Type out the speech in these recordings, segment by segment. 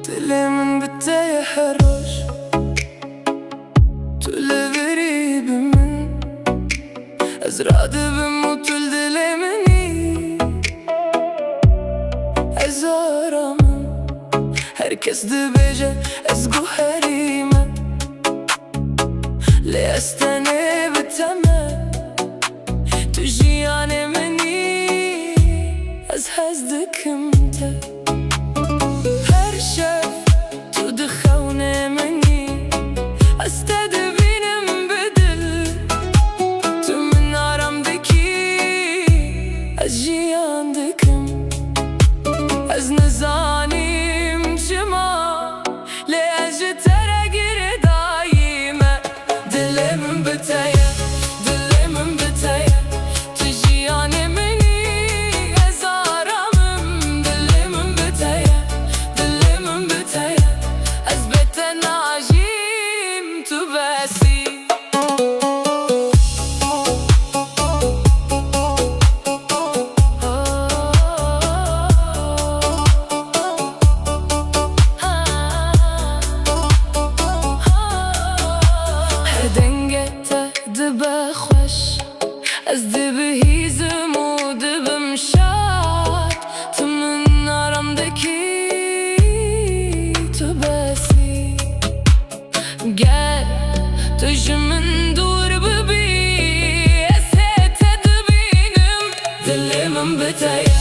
Dilimin bittiği her hoş Tüle bimin Ezradı bimutul dilimini Ez aramın Herkes dibece ez guherime Li estene biteme Tu jiyane meni Ez hezdikimte Her şef tu dixevne meni Ez te dibînim bidil Tu min aramdaki Ez jiyan dikim Ez nizanim çima Li ez ji te re gire daîme Dilimin biteye Dilimin biteye Tu jiyane meni Ez aramım Dilimin biteye Dilimin biteye Ez bete najim Tu besi دبه خوش از دبه هیزم و دبم شاد تو من aramdaki tu besi Gel tujmin dur bibi Ez hete dibînim Dilimin biteye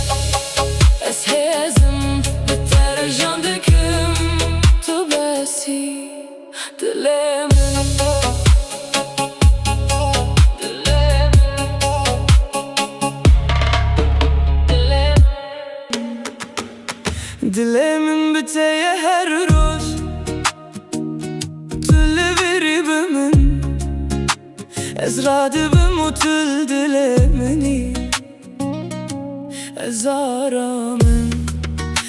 Ez hezim biter jan dikim Tu besi Dilimin Dilimin biteye her roz Tüle bimin Ez radı bimutul dilimini Ez aramın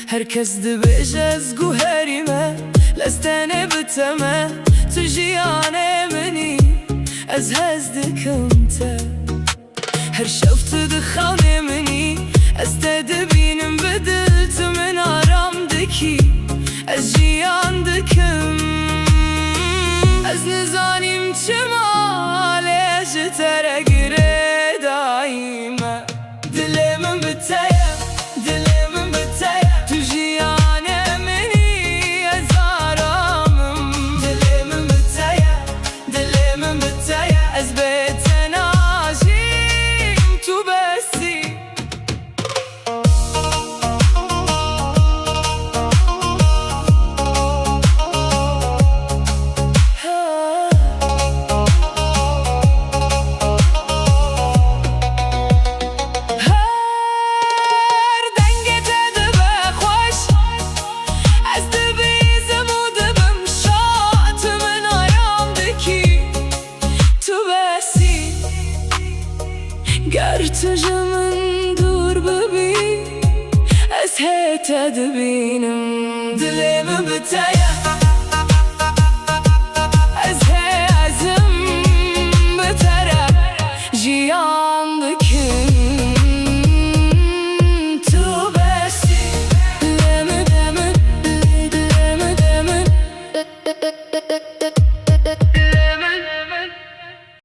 Herkes dibece ez guherime Lestene biteme Tu jiyane meni Ez hezdikimte Her şef tu dixevne meni Ez te dibînim bidil Tu min aramdaki Ez jiyan dikim Ez nizanim çima Li ez ji te re gire daîme Dilimin biteye Dilimin biteye Tu jiyane meni Ez aramım Dilimin biteye Dilimin biteye Ez bete najim Tu besi Ger tujmin dur bibi Ez hete dibînim Dilimin biteye